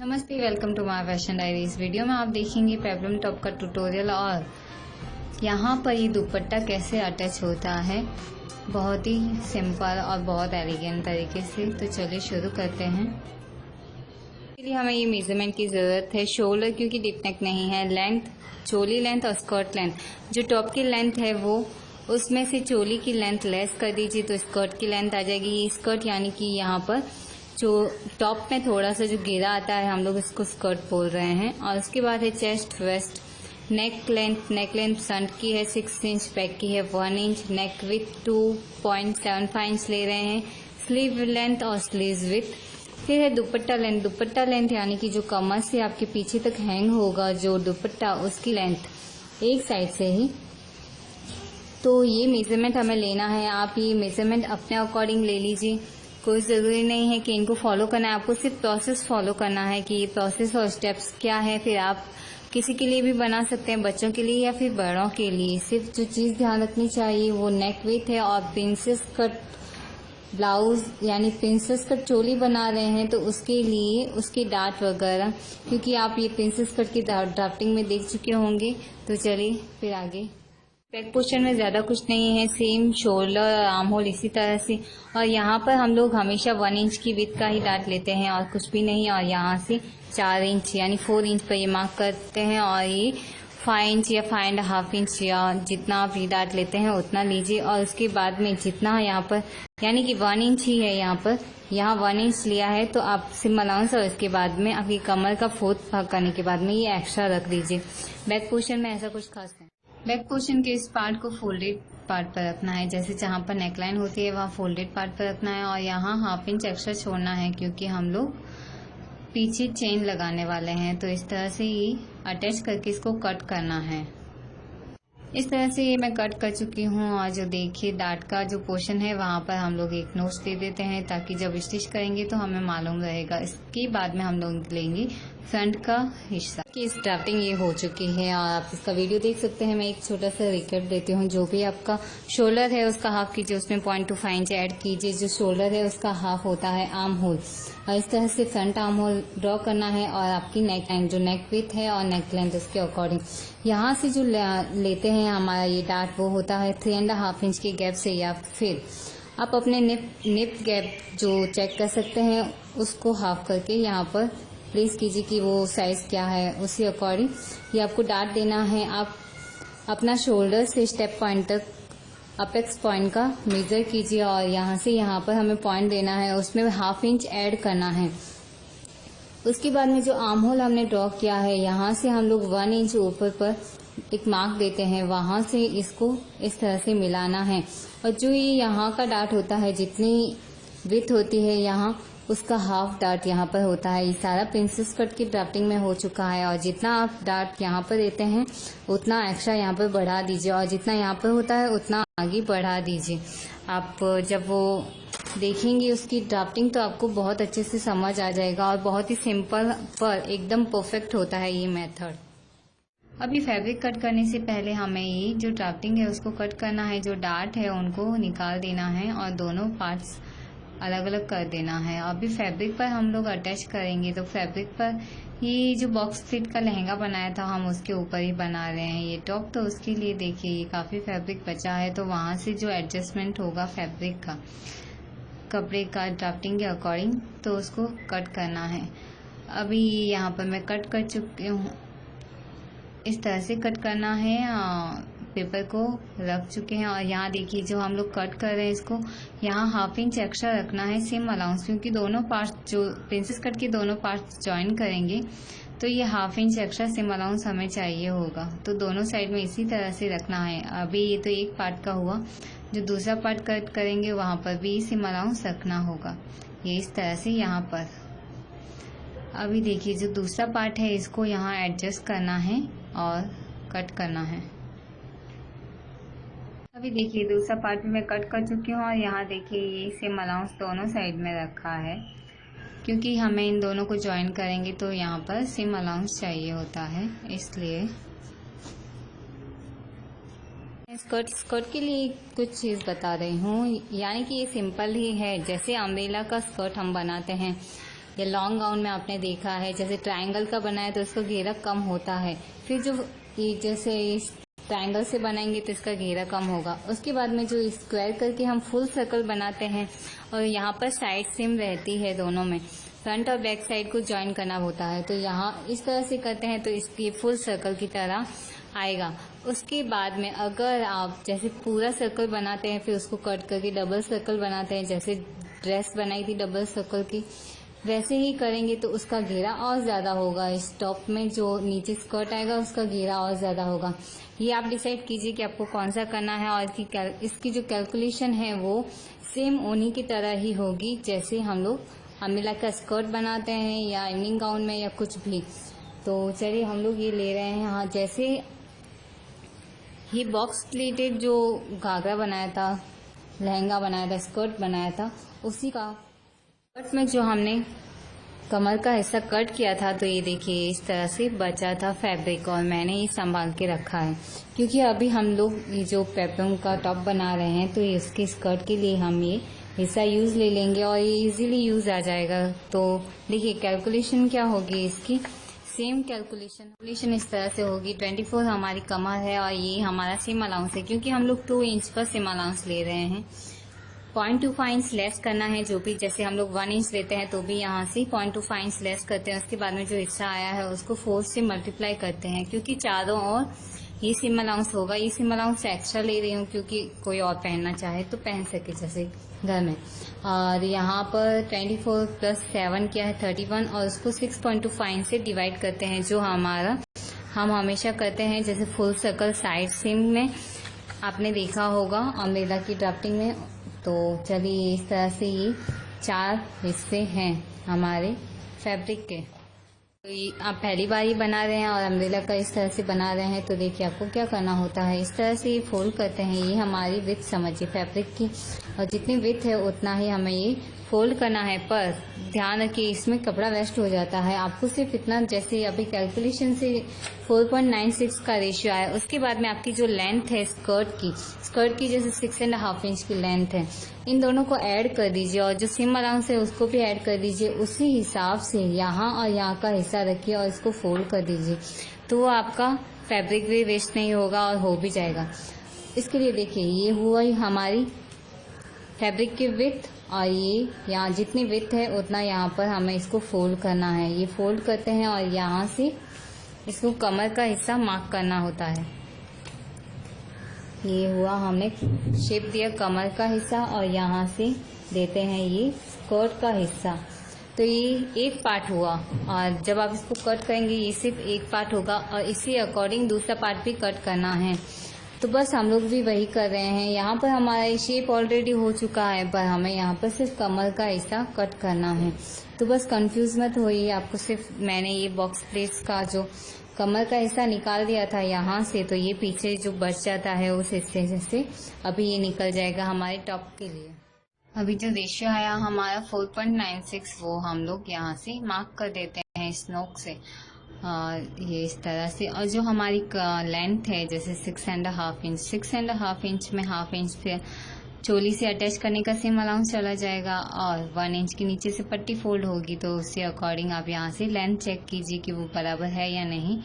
नमस्ते, welcome to my fashion diaries. Video में आप देखेंगे पेप्लम टॉप का ट्यूटोरियल और यहाँ पर ये दुपट्टा कैसे अटैच होता है, बहुत ही सिंपल और बहुत एलिगेंट तरीके से। तो चलिए शुरू करते हैं। इसके लिए हमें ये मेजरमेंट की ज़रूरत है। शोल्डर क्योंकि डीप नेक नहीं है, लेंथ, चोली लेंथ और स्कर्ट लेंथ, जो टॉप की लेंथ है वो उसमें से चोली की लेंथ लेस कर दीजिए तो स्कर्ट की लेंथ आ जाएगी। ये स्कर्ट यानी कि यहाँ पर जो टॉप में थोड़ा सा जो घेरा आता है हम लोग इसको स्कर्ट बोल रहे हैं। और उसके बाद है चेस्ट, वेस्ट, नेक लेंथ फ्रंट की है 6 इंच, बैक की है 1 इंच, नेक विथ 2.75 इंच ले रहे हैं, स्लीव लेंथ और स्लीव्स विथ। फिर है दुपट्टा लेंथ यानी कि जो कमर से आपके पीछे तक हैंग होगा जो दुपट्टा, उसकी लेंथ एक साइड से ही। तो ये मेजरमेंट हमें लेना है। आप ये मेजरमेंट अपने अकॉर्डिंग ले लीजिए, कोई ज़रूरी नहीं है कि इनको फॉलो करना है, आपको सिर्फ प्रोसेस फॉलो करना है कि ये प्रोसेस और स्टेप्स क्या है। फिर आप किसी के लिए भी बना सकते हैं, बच्चों के लिए या फिर बड़ों के लिए। सिर्फ जो चीज़ ध्यान रखनी चाहिए वो नेक विथ है। और प्रिंसेस कट ब्लाउज यानी प्रिंसेस कट चोली बना रहे हैं तो उसके लिए उसकी डाट वगैरह, क्योंकि आप ये प्रिंसेस कट की ड्राफ्टिंग में देख चुके होंगे। तो चलिए फिर आगे। बैक पोर्शन में ज़्यादा कुछ नहीं है, सेम शोल्डर और आर्म होल इसी तरह से। और यहाँ पर हम लोग हमेशा 1 इंच की विड्थ का ही डाट लेते हैं और कुछ भी नहीं। और यहाँ से 4 इंच यानी 4 इंच पर ये मार्क करते हैं और ये 5 इंच या 5.5 इंच या जितना आप ये डाट लेते हैं उतना लीजिए। और उसके बाद में जितना यहाँ पर यानी कि 1 इंच ही है, यहाँ 1 इंच लिया है तो आप सिम अलाउंस और इसके बाद में आपकी कमर का 4th भाग करने के बाद में ये एक्स्ट्रा रख दीजिए। बैक पोर्शन में ऐसा कुछ खास नहीं। बैक पोर्शन के इस पार्ट को फोल्डेड पार्ट पर रखना है, जैसे जहाँ पर नेकलाइन होती है वहाँ फोल्डेड पार्ट पर रखना है। और यहाँ 1/2 इंच एक्स्ट्रा छोड़ना है क्योंकि हम लोग पीछे चेन लगाने वाले हैं। तो इस तरह से ही अटैच करके इसको कट करना है। इस तरह से ये मैं कट कर चुकी हूँ। और जो देखिए डाट का जो पोर्शन है वहाँ पर हम लोग एक नोच दे देते हैं ताकि जब स्टिच करेंगे तो हमें मालूम रहेगा। इसके बाद में हम लोग लेंगे फ्रंट का हिस्सा की ड्राफ्टिंग ये हो चुकी है और आप इसका वीडियो देख सकते हैं। मैं एक छोटा सा रिकैप देती हूँ। जो भी आपका शोल्डर है उसका हाफ कीजिए, उसमें 0.25 इंच ऐड कीजिए। जो शोल्डर है उसका हाफ होता है आर्म होल, और इस तरह से फ्रंट आर्म होल ड्रॉ करना है। और आपकी नेक लाइन जो नेक विथ है और नेक लेंथ उसके अकॉर्डिंग यहाँ से जो लेते हैं हमारा ये डाट वो होता है 3.5 इंच के गैप से। या फिर आप अपने निप गैप जो चेक कर सकते हैं उसको हाफ करके यहाँ पर प्लेस कीजिए कि वो साइज क्या है, उसी अकॉर्डिंग ये आपको डाट देना है। आप अपना शोल्डर से स्टेप पॉइंट तक अपेक्स पॉइंट का मेजर कीजिए और यहाँ से यहाँ पर हमें पॉइंट देना है, उसमें 1/2 इंच ऐड करना है। उसके बाद में जो आर्म होल हमने ड्रॉ किया है यहाँ से हम लोग 1 इंच ऊपर पर एक मार्क देते हैं, वहां से इसको इस तरह से मिलाना है। और जो ये यहाँ का डाट होता है, जितनी विड्थ होती है यहाँ, उसका हाफ डाट यहाँ पर होता है। ये सारा प्रिंसेस कट की ड्राफ्टिंग में हो चुका है। और जितना आप डाट यहाँ पर देते हैं उतना एक्स्ट्रा यहाँ पर बढ़ा दीजिए और जितना यहाँ पर होता है उतना आगे बढ़ा दीजिए। आप जब वो देखेंगे उसकी ड्राफ्टिंग तो आपको बहुत अच्छे से समझ आ जाएगा और बहुत ही सिंपल पर एकदम परफेक्ट होता है ये मेथड। अभी फैब्रिक कट करने से पहले हमें ये जो ड्राफ्टिंग है उसको कट करना है। जो डार्ट है उनको निकाल देना है और दोनों पार्ट्स अलग अलग कर देना है। अभी फैब्रिक पर हम लोग अटैच करेंगे तो फैब्रिक पर ये जो बॉक्स फिट का लहंगा बनाया था हम उसके ऊपर ही बना रहे हैं ये टॉप। तो उसके लिए देखिए ये काफ़ी फैब्रिक बचा है तो वहाँ से जो एडजस्टमेंट होगा फैब्रिक का, कपड़े का ड्राफ्टिंग के अकॉर्डिंग, तो उसको कट करना है। अभी यहाँ पर मैं कट कर चुकी हूँ, इस तरह से कट करना है। पेपर को रख चुके हैं और यहाँ देखिए जो हम लोग कट कर रहे हैं इसको यहाँ 1/2 इंच एक्स्ट्रा रखना है सेम अलाउंस, क्योंकि दोनों पार्ट्स जो प्रिंसेस कट के दोनों पार्ट्स ज्वाइन करेंगे तो ये 1/2 इंच एक्स्ट्रा सेम अलाउंस हमें चाहिए होगा। तो दोनों साइड में इसी तरह से रखना है। अभी ये तो एक पार्ट का हुआ, जो दूसरा पार्ट कट करेंगे वहाँ पर भी सेम अलाउंस रखना होगा, ये इस तरह से यहाँ पर। अभी देखिए जो दूसरा पार्ट है इसको यहाँ एडजस्ट करना है और कट करना है। अभी देखिए दूसरा पार्ट में कट कर चुकी हूँ और यहाँ देखिए ये सेम अलाउंस दोनों साइड में रखा है, क्योंकि हमें इन दोनों को ज्वाइन करेंगे तो यहाँ पर सेम अलाउंस चाहिए होता है, इसलिए। स्कर्ट के लिए कुछ चीज़ बता रही हूँ, यानी कि ये सिंपल ही है। जैसे अम्ब्रेला का स्कर्ट हम बनाते हैं या लॉन्ग गाउन में आपने देखा है जैसे ट्रायंगल का बना है तो इसका घेरा कम होता है। फिर जो ये जैसे इस ट्रायंगल से बनाएंगे तो इसका घेरा कम होगा। उसके बाद में जो स्क्वायर करके हम फुल सर्कल बनाते हैं और यहाँ पर साइड सेम रहती है, दोनों में फ्रंट और बैक साइड को ज्वाइन करना होता है। तो यहाँ इस तरह से करते हैं तो इसकी फुल सर्कल की तरह आएगा। उसके बाद में अगर आप जैसे पूरा सर्कल बनाते हैं फिर उसको कट करके डबल सर्कल बनाते हैं, जैसे ड्रेस बनाई थी डबल सर्कल की, वैसे ही करेंगे तो उसका घेरा और ज़्यादा होगा। इस टॉप में जो नीचे स्कर्ट आएगा उसका घेरा और ज़्यादा होगा। ये आप डिसाइड कीजिए कि आपको कौन सा करना है और इसकी जो कैलकुलेशन है वो सेम ओनी की तरह ही होगी जैसे हम लोग अम्ब्रेला का स्कर्ट बनाते हैं या इवनिंग गाउन में या कुछ भी। तो चलिए हम लोग ये ले रहे हैं। हाँ, जैसे ये बॉक्स प्लेटेड जो घाघरा बनाया था, लहंगा बनाया था, स्कर्ट बनाया था, उसी का स्कर्ट में जो हमने कमर का हिस्सा कट किया था तो ये देखिए इस तरह से बचा था फैब्रिक और मैंने ये संभाल के रखा है क्योंकि अभी हम लोग ये जो पेप्लम का टॉप बना रहे हैं तो इसके स्कर्ट के लिए हम ये हिस्सा यूज ले लेंगे और ये इजीली यूज आ जाएगा। तो देखिए कैलकुलेशन क्या होगी इसकी, सेम कैलकुलेशन इस तरह से होगी। 24 हमारी कमर है और ये हमारा सिम अलाउंस है क्योंकि हम लोग 2 इंच का सिम अलाउंस ले रहे हैं। 0.25 इंच लेस करना है, जो भी जैसे हम लोग 1 इंच लेते हैं तो भी यहाँ से 0.25 इंच लेस करते हैं। उसके बाद में जो हिस्सा आया है उसको 4 से मल्टीप्लाई करते हैं क्योंकि चारों ओर ये सिम अलाउंस होगा। ये सिम अलाउंस एक्स्ट्रा ले रही हूँ क्योंकि कोई और पहनना चाहे तो पहन सके जैसे घर में। और यहाँ पर 24 + 7 क्या है 31 और उसको 6.25 से डिवाइड करते हैं जो हमारा हम हमेशा करते हैं जैसे फुल सर्कल साइड सीम में आपने देखा होगा अम्ब्रेला की ड्राफ्टिंग में। तो चलिए इस तरह से ये 4 हिस्से हैं हमारे फैब्रिक के। तो ये आप पहली बार ही बना रहे हैं और अम्ब्रेला का इस तरह से बना रहे हैं तो देखिए आपको क्या करना होता है। इस तरह से ये फोल्ड करते हैं, ये हमारी विड्थ समझिए फैब्रिक की और जितनी विड्थ है उतना ही हमें ये फोल्ड करना है। पर ध्यान रखिए इसमें कपड़ा वेस्ट हो जाता है। आपको सिर्फ इतना, जैसे अभी कैलकुलेशन से 4.96 का रेशियो आया, उसके बाद में आपकी जो लेंथ है स्कर्ट की जैसे 6.5 इंच की लेंथ है, इन दोनों को ऐड कर दीजिए और जो सिम अलाउंस है उसको भी ऐड कर दीजिए। उसी हिसाब से यहाँ और यहाँ का हिस्सा रखिए और इसको फोल्ड कर दीजिए तो आपका फैब्रिक भी वेस्ट नहीं होगा और हो भी जाएगा। इसके लिए देखिए ये हुआ ही हमारी फैब्रिक की विड्थ और ये यहाँ जितनी विड्थ है उतना यहाँ पर हमें इसको फोल्ड करना है। ये फोल्ड करते हैं और यहाँ से इसको कमर का हिस्सा मार्क करना होता है। ये हुआ, हमने शेप दिया कमर का हिस्सा और यहाँ से देते हैं ये स्कर्ट का हिस्सा। तो ये एक पार्ट हुआ और जब आप इसको कट करेंगे ये सिर्फ एक पार्ट होगा और इसी अकॉर्डिंग दूसरा पार्ट भी कट करना है। तो बस हम लोग भी वही कर रहे हैं। यहाँ पर हमारा शेप ऑलरेडी हो चुका है पर हमें यहाँ पर सिर्फ कमर का हिस्सा कट करना है। तो बस कंफ्यूज मत होइए, आपको सिर्फ मैंने ये बॉक्स प्लेट्स का जो कमर का हिस्सा निकाल दिया था यहाँ से, तो ये पीछे जो बच जाता है उस हिस्से से अभी ये निकल जाएगा हमारे टॉप के लिए। अभी जो रेशियो आया हमारा 4.96 वो हम लोग यहाँ से मार्क कर देते हैं इस नोक से ये इस तरह से। और जो हमारी लेंथ है जैसे 6.5 इंच में 1/2 इंच से चोली से अटैच करने का सेम अलाउंस चला जाएगा और 1 इंच के नीचे से पट्टी फोल्ड होगी। तो उसके अकॉर्डिंग आप यहाँ से लेंथ चेक कीजिए कि वो बराबर है या नहीं।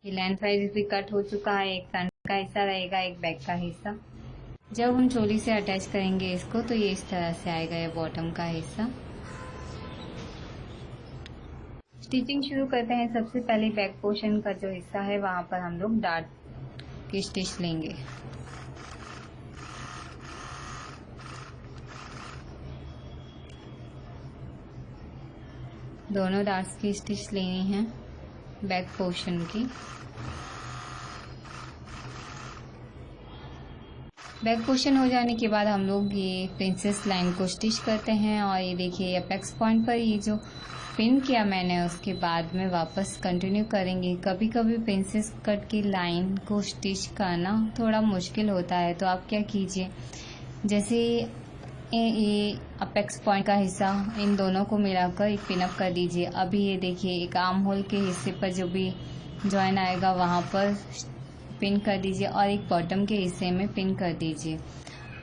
ये लेंथ वाइज भी कट हो चुका है। एक फ्रंट का हिस्सा रहेगा, एक बैक का हिस्सा। जब हम चोली से अटैच करेंगे इसको तो ये इस तरह से आएगा, ये बॉटम का हिस्सा। स्टिचिंग शुरू करते हैं। सबसे पहले बैक पोर्शन का जो हिस्सा है वहां पर हम लोग डार्ट की स्टिच लेंगे। दोनों डार्ट्स की स्टिच लेनी है बैक पोर्शन की। बैक पोर्शन हो जाने के बाद हम लोग ये प्रिंसेस लाइन को स्टिच करते हैं। और ये देखिए अपेक्स पॉइंट पर ये जो पिन किया मैंने उसके बाद में वापस कंटिन्यू करेंगे। कभी कभी प्रिंसेस कट की लाइन को स्टिच करना थोड़ा मुश्किल होता है, तो आप क्या कीजिए, जैसे ये अपेक्स पॉइंट का हिस्सा इन दोनों को मिलाकर एक पिन अप कर दीजिए। अभी ये देखिए एक आर्म होल के हिस्से पर जो भी जॉइन आएगा वहाँ पर पिन कर दीजिए और एक बॉटम के हिस्से में पिन कर दीजिए।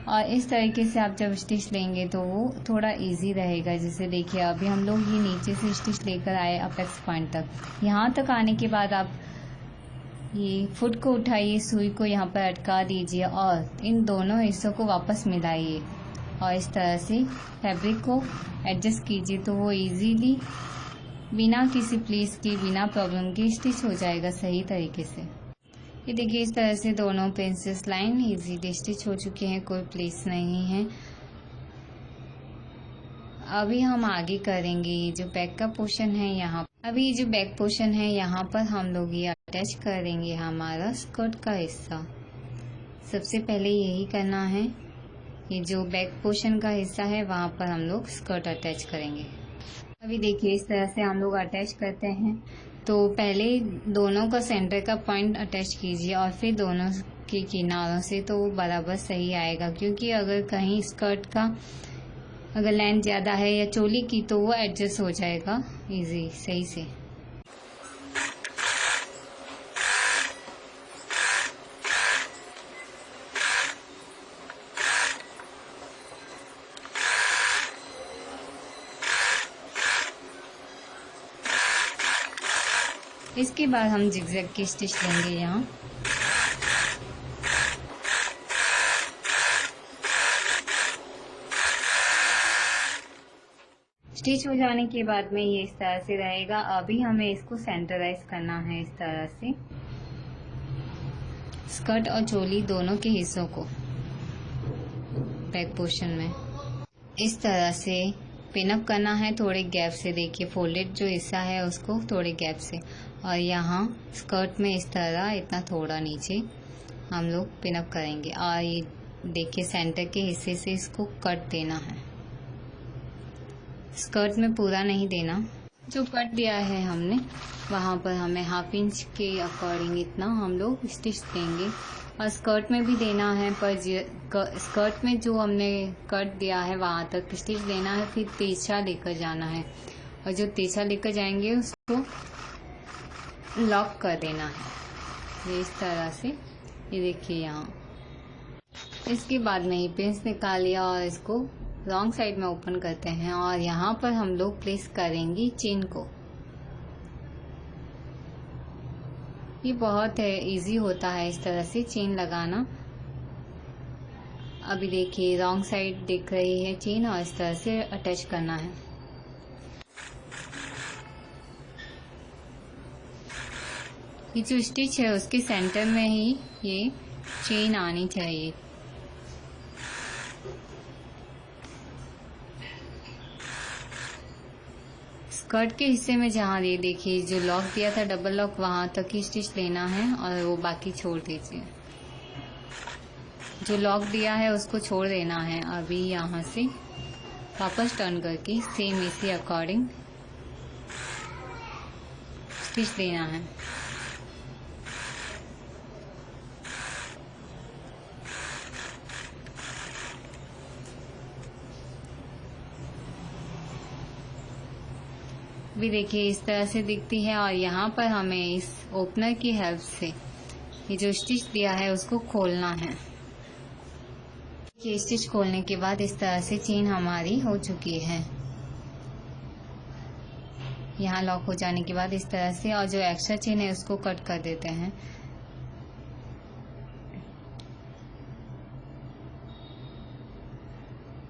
और इस तरीके से आप जब स्टिच लेंगे तो वो थोड़ा इजी रहेगा। जैसे देखिए अभी हम लोग ये नीचे से स्टिच लेकर आए अपेक्स पॉइंट तक। यहाँ तक आने के बाद आप ये फुट को उठाइए, सुई को यहाँ पर अटका दीजिए और इन दोनों हिस्सों को वापस मिलाइए और इस तरह से फैब्रिक को एडजस्ट कीजिए, तो वो इजीली बिना किसी प्लीस की, बिना प्रॉब्लम के स्टिच हो जाएगा सही तरीके से। ये देखिए इस तरह से दोनों प्रिंसेस लाइन इजीली स्टिच हो चुके हैं, कोई प्लीस नहीं है। अभी हम आगे करेंगे ये जो बैक का पोर्शन है यहाँ। अभी ये जो बैक पोर्शन है यहाँ पर हम लोग ये अटैच करेंगे हमारा स्कर्ट का हिस्सा। सबसे पहले यही करना है, ये जो बैक पोर्शन का हिस्सा है वहाँ पर हम लोग स्कर्ट अटैच करेंगे। अभी देखिए इस तरह से हम लोग अटैच करते हैं। तो पहले दोनों का सेंटर का पॉइंट अटैच कीजिए और फिर दोनों के किनारों से, तो वो बराबर सही आएगा। क्योंकि अगर कहीं स्कर्ट का अगर लेंथ ज़्यादा है या चोली की तो वो एडजस्ट हो जाएगा इजी सही से। इसके बाद हम जिगजैग की स्टिच लेंगे यहाँ। स्टिच हो जाने के बाद में ये इस तरह से रहेगा। अभी हमें इसको सेंटराइज करना है इस तरह से, स्कर्ट और चोली दोनों के हिस्सों को बैक पोर्शन में इस तरह से पिनअप करना है थोड़े गैप से। देखिए फोल्डेड जो हिस्सा है उसको थोड़े गैप से, और यहाँ स्कर्ट में इस तरह इतना थोड़ा नीचे हम लोग पिनअप करेंगे। और ये देखिए सेंटर के हिस्से से इसको कट देना है, स्कर्ट में पूरा नहीं देना। जो कट दिया है हमने वहाँ पर हमें 1/2 इंच के अकॉर्डिंग इतना हम लोग स्टिच देंगे। और स्कर्ट में भी देना है, पर स्कर्ट में जो हमने कट दिया है वहाँ तक स्टिच देना है, फिर तिरछा लेकर जाना है और जो तिरछा लेकर जाएंगे उसको लॉक कर देना है ये इस तरह से। ये देखिए यहाँ इसके बाद में ही पिंस निकाल लिया और इसको रॉन्ग साइड में ओपन करते हैं और यहाँ पर हम लोग प्लेस करेंगे चेन को। ये बहुत है इजी होता है इस तरह से चेन लगाना। अभी देखिए रॉन्ग साइड दिख रही है चेन और इस तरह से अटैच करना है। ये जो स्टिच है उसके सेंटर में ही ये चेन आनी चाहिए। स्कर्ट के हिस्से में जहाँ ये देखिए जो लॉक दिया था डबल लॉक वहाँ तक ही स्टिच लेना है और वो बाकी छोड़ दीजिए। जो लॉक दिया है उसको छोड़ देना है। अभी यहाँ से वापस टर्न करके सेम इसी अकॉर्डिंग स्टिच देना है। भी देखिए इस तरह से दिखती है और यहाँ पर हमें इस ओपनर की हेल्प से ये जो स्टिच दिया है उसको खोलना है। ये स्टिच खोलने के बाद इस तरह से चेन हमारी हो चुकी है। यहाँ लॉक हो जाने के बाद इस तरह से, और जो एक्स्ट्रा चेन है उसको कट कर देते हैं।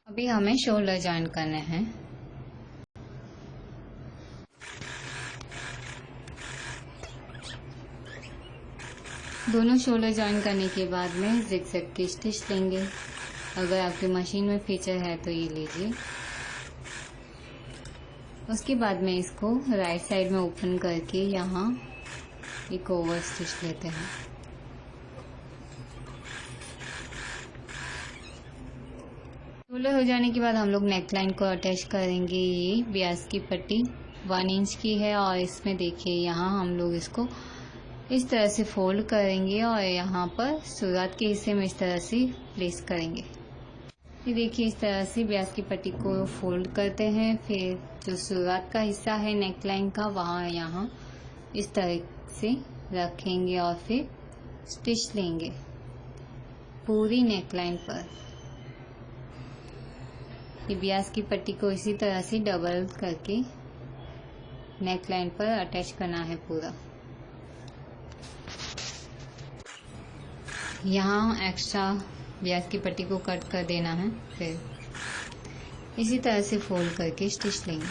अभी हमें शोल्डर जॉइन करने हैं। दोनों शोल्डर जॉइन करने के बाद में जिगजैग की स्टिच लेंगे। अगर आपकी मशीन में फीचर है तो ये लीजिए। उसके बाद में इसको राइट साइड में ओपन करके यहाँ एक ओवर स्टिच लेते हैं। शोल्डर हो जाने के बाद हम लोग नेक लाइन को अटैच करेंगे। ये ब्याज की पट्टी 1 इंच की है और इसमें देखिए यहाँ हम लोग इसको इस तरह से फोल्ड करेंगे और यहाँ पर शुरुआत के हिस्से में इस तरह से प्लेस करेंगे। ये देखिए इस तरह से ब्याज की पट्टी को फोल्ड करते हैं। फिर जो शुरुआत का हिस्सा है नेक लाइन का वहाँ यहाँ इस तरह से रखेंगे और फिर स्टिच लेंगे पूरी नेक लाइन पर। ये ब्याज की पट्टी को इसी तरह से डबल करके नेक लाइन पर अटैच करना है पूरा। यहाँ एक्स्ट्रा ब्याज की पट्टी को कट कर देना है। फिर इसी तरह से फोल्ड करके स्टिच लेंगे।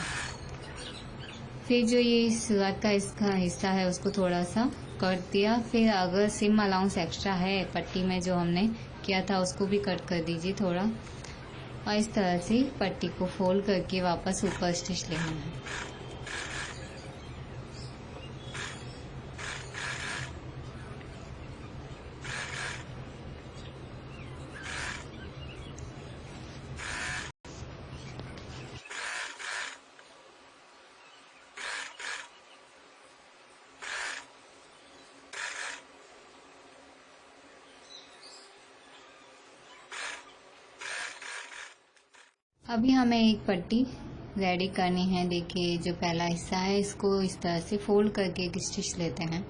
फिर जो ये शुरुआत का इसका हिस्सा है उसको थोड़ा सा कट दिया। फिर अगर सिम अलाउंस एक्स्ट्रा है पट्टी में जो हमने किया था उसको भी कट कर दीजिए थोड़ा, और इस तरह से पट्टी को फोल्ड करके वापस ऊपर स्टिच लेना है। अभी हमें एक पट्टी रेडी करनी है। देखिए जो पहला हिस्सा है इसको इस तरह से फोल्ड करके एक स्टिच लेते हैं।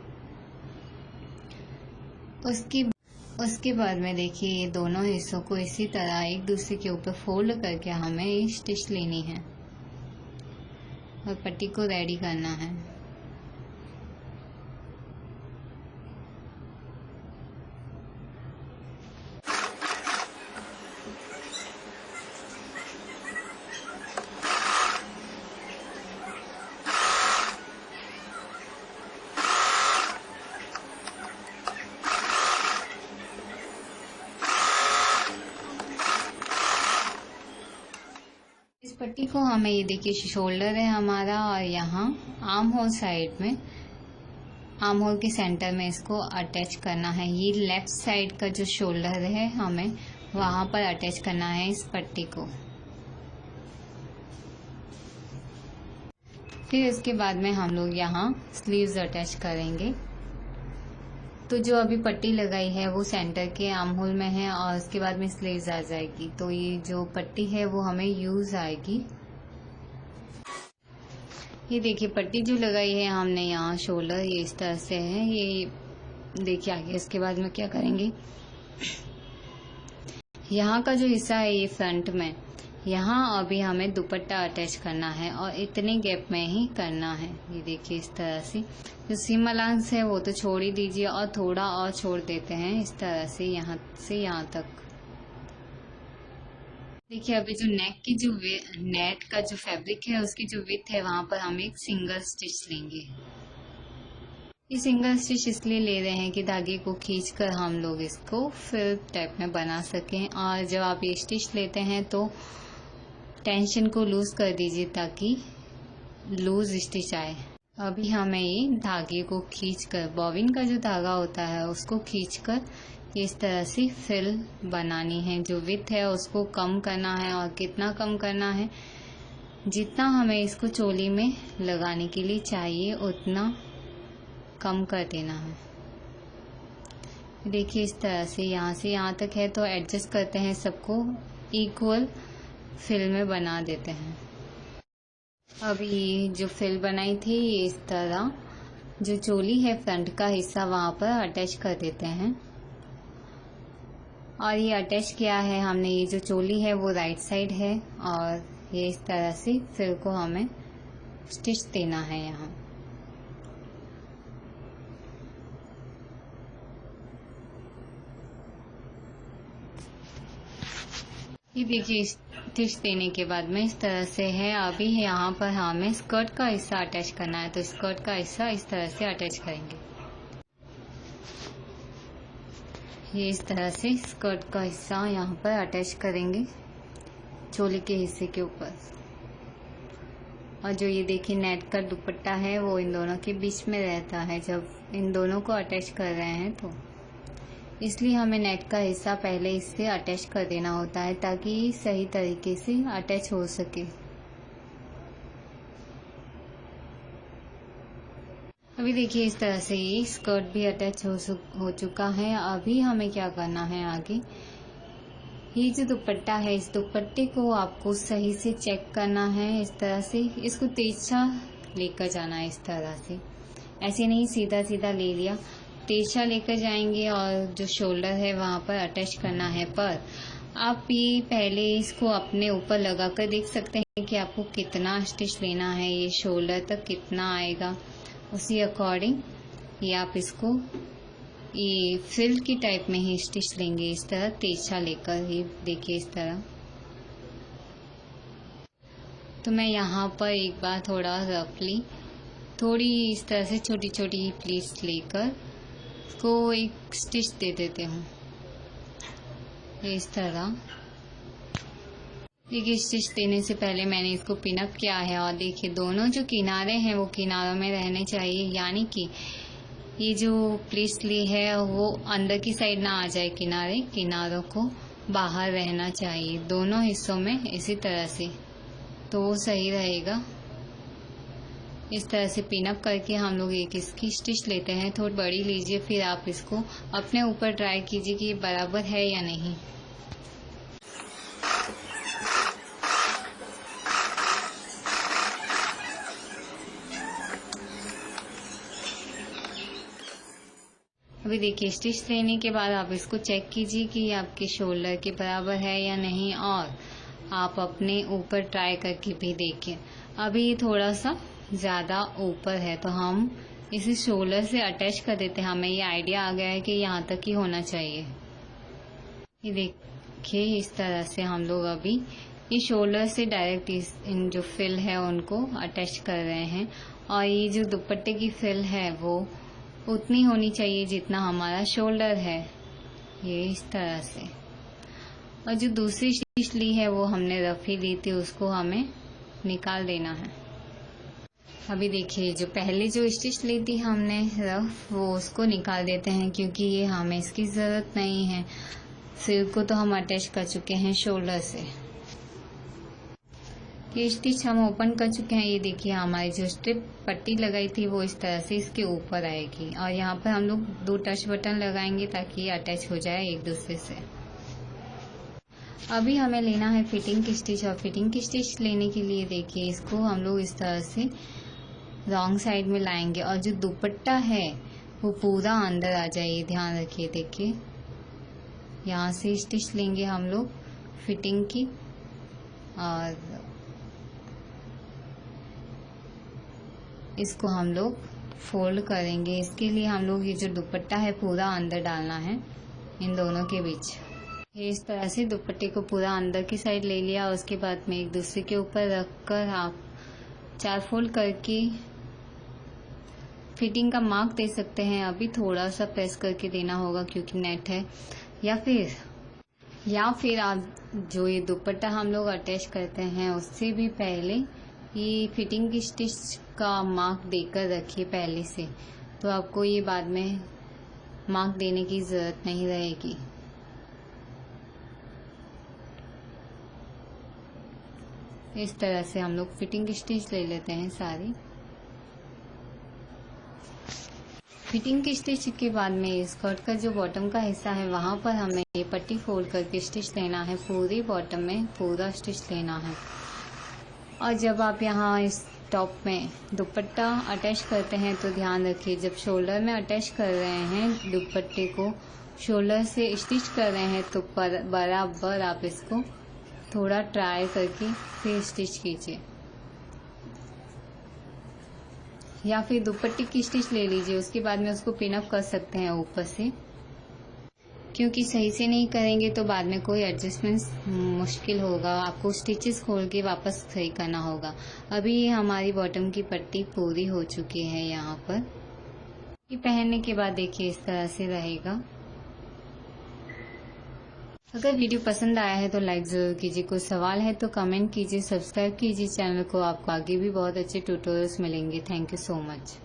उसके बाद में देखिए ये दोनों हिस्सों को इसी तरह एक दूसरे के ऊपर फोल्ड करके हमें ये स्टिच लेनी है और पट्टी को रेडी करना है। इस पट्टी को हमें, ये देखिए शोल्डर है हमारा और यहाँ आर्म होल साइड में, आर्म होल के सेंटर में इसको अटैच करना है। ये लेफ्ट साइड का जो शोल्डर है हमें वहां पर अटैच करना है इस पट्टी को। फिर इसके बाद में हम लोग यहाँ स्लीव्स अटैच करेंगे। तो जो अभी पट्टी लगाई है वो सेंटर के आर्म होल में है और उसके बाद में स्लीव्स आ जाएगी। तो ये जो पट्टी है वो हमें यूज आएगी। ये देखिए पट्टी जो लगाई है हमने यहाँ शोल्डर ये इस तरह से है। ये देखिए आगे इसके बाद में क्या करेंगे, यहाँ का जो हिस्सा है ये फ्रंट में, यहाँ अभी हमें दुपट्टा अटैच करना है और इतने गैप में ही करना है। ये देखिए इस तरह से जो सीम अलाउंस है वो तो छोड़ ही दीजिए और थोड़ा और छोड़ देते हैं इस तरह से यहाँ तक। देखिए अभी जो नेक की जो नेट का जो फैब्रिक है उसकी जो विड्थ है वहां पर हम एक सिंगल स्टिच लेंगे। ये सिंगल स्टिच इसलिए ले रहे हैं कि धागे को खींचकर हम लोग इसको फिल टाइप में बना सकें। और जब आप ये स्टिच लेते हैं तो टेंशन को लूज कर दीजिए ताकि लूज स्टिच आए। अभी हमें ये धागे को खींचकर, बॉबिन का जो धागा होता है उसको खींचकर इस तरह से फिल बनानी है। जो विड्थ है उसको कम करना है और कितना कम करना है, जितना हमें इसको चोली में लगाने के लिए चाहिए उतना कम कर देना है। देखिए इस तरह से यहाँ तक है तो एडजस्ट करते हैं, सबको इक्वल फिल में बना देते हैं। अब ये जो फिल बनाई थी ये इस तरह जो चोली है फ्रंट का हिस्सा वहां पर अटैच कर देते हैं। और ये अटैच किया है हमने, ये जो चोली है वो राइट साइड है और ये इस तरह से फिल को हमें स्टिच देना है यहाँ। ये देखिए स्टिच देने के बाद में इस तरह से है। अभी यहाँ पर हमें स्कर्ट का हिस्सा अटैच करना है, तो स्कर्ट का हिस्सा इस तरह से अटैच करेंगे। ये इस तरह से स्कर्ट का हिस्सा यहाँ पर अटैच करेंगे चोली के हिस्से के ऊपर। और जो ये देखिए नेट का दुपट्टा है वो इन दोनों के बीच में रहता है जब इन दोनों को अटैच कर रहे हैं, तो इसलिए हमें नेट का हिस्सा पहले इससे अटैच कर देना होता है ताकि सही तरीके से अटैच हो सके। अभी देखिए इस तरह से ये स्कर्ट भी अटैच हो चुका है। अभी हमें क्या करना है आगे, ये जो दुपट्टा है इस दुपट्टे को आपको सही से चेक करना है। इस तरह से इसको तिरछा लेकर जाना है, इस तरह से, ऐसे नहीं सीधा सीधा ले लिया, तिरछा लेकर जाएंगे और जो शोल्डर है वहाँ पर अटैच करना है। पर आप ये पहले इसको अपने ऊपर लगा कर देख सकते हैं कि आपको कितना स्टिच लेना है, ये शोल्डर तक कितना आएगा, उसी अकॉर्डिंग ये आप इसको ये फ्रिल की टाइप में ही स्टिच लेंगे, इस तरह तिरछा लेकर ही। देखिए इस तरह। तो मैं यहाँ पर एक बार थोड़ा रफली थोड़ी इस तरह से छोटी छोटी प्लीट्स लेकर इसको एक स्टिच दे देते हूँ, इस तरह। देखिए स्टिच देने से पहले मैंने इसको पिनअप किया है और देखिए दोनों जो किनारे हैं वो किनारों में रहने चाहिए, यानी कि ये जो प्लीट्स ली है वो अंदर की साइड ना आ जाए, किनारों को बाहर रहना चाहिए दोनों हिस्सों में, इसी तरह से, तो वो सही रहेगा। इस तरह से पिनअप करके हम लोग एक इसकी स्टिच लेते हैं। थोड़ी बड़ी लीजिए, फिर आप इसको अपने ऊपर ट्राई कीजिए कि ये बराबर है या नहीं। अभी देखिए स्टिच लेने के बाद आप इसको चेक कीजिए कि ये आपके शोल्डर के बराबर है या नहीं, और आप अपने ऊपर ट्राई करके भी देखिए। अभी ये थोड़ा सा ज़्यादा ऊपर है तो हम इसे शोल्डर से अटैच कर देते हैं। हमें ये आइडिया आ गया है कि यहाँ तक ही होना चाहिए। ये देखिए इस तरह से हम लोग अभी ये शोल्डर से डायरेक्ट इन जो फ्रिल है उनको अटैच कर रहे हैं, और ये जो दुपट्टे की फ्रिल है वो उतनी होनी चाहिए जितना हमारा शोल्डर है, ये इस तरह से। और जो दूसरी स्टिच ली है वो हमने रफी ली थी, उसको हमें निकाल देना है। अभी देखिए जो पहले जो स्टिच ली थी हमने रफ, वो उसको निकाल देते हैं क्योंकि ये हमें इसकी ज़रूरत नहीं है। सिर को तो हम अटैच कर चुके हैं शोल्डर से। ये स्टिच हम ओपन कर चुके हैं। ये देखिए हमारी जो स्ट्रिप पट्टी लगाई थी वो इस तरह से इसके ऊपर आएगी, और यहाँ पर हम लोग 2 टच बटन लगाएंगे ताकि ये अटैच हो जाए एक दूसरे से। अभी हमें लेना है फिटिंग की स्टिच, और फिटिंग की स्टिच लेने के लिए देखिए इसको हम लोग इस तरह से रॉन्ग साइड में लाएंगे, और जो दुपट्टा है वो पूरा अंदर आ जाए, ध्यान रखिए। देखिए यहाँ से स्टिच लेंगे हम लोग फिटिंग की, और इसको हम लोग फोल्ड करेंगे। इसके लिए हम लोग ये जो दुपट्टा है पूरा अंदर डालना है इन दोनों के बीच। इस तरह से दुपट्टे को पूरा अंदर की साइड ले लिया, और उसके बाद में एक दूसरे के ऊपर रखकर आप 4 फोल्ड करके फिटिंग का मार्क दे सकते हैं। अभी थोड़ा सा प्रेस करके देना होगा क्योंकि नेट है, या फिर आप जो ये दुपट्टा हम लोग अटैच करते हैं उससे भी पहले ये फिटिंग की स्टिच का मार्क देकर रखिए पहले से, तो आपको ये बाद में मार्क देने की ज़रूरत नहीं रहेगी। इस तरह से हम लोग फिटिंग की स्टिच ले लेते हैं सारी। फिटिंग की स्टिच के बाद में स्कर्ट का जो बॉटम का हिस्सा है वहाँ पर हमें ये पट्टी फोल्ड करके स्टिच लेना है, पूरी बॉटम में पूरा स्टिच लेना है। और जब आप यहाँ इस टॉप में दुपट्टा अटैच करते हैं तो ध्यान रखिए, जब शोल्डर में अटैच कर रहे हैं दुपट्टे को, शोल्डर से स्टिच कर रहे हैं, तो बराबर आप इसको थोड़ा ट्राई करके फिर स्टिच कीजिए। या फिर दुपट्टे की स्टिच ले लीजिए, उसके बाद में उसको पिन अप कर सकते हैं ऊपर से, क्योंकि सही से नहीं करेंगे तो बाद में कोई एडजस्टमेंट मुश्किल होगा, आपको स्टिचेस खोल के वापस सही करना होगा। अभी हमारी बॉटम की पट्टी पूरी हो चुकी है। यहाँ पर ये पहनने के बाद देखिए इस तरह से रहेगा। अगर वीडियो पसंद आया है तो लाइक ज़रूर कीजिए, कोई सवाल है तो कमेंट कीजिए, सब्सक्राइब कीजिए चैनल को, आपको आगे भी बहुत अच्छे ट्यूटोरियल्स मिलेंगे। Thank you so much.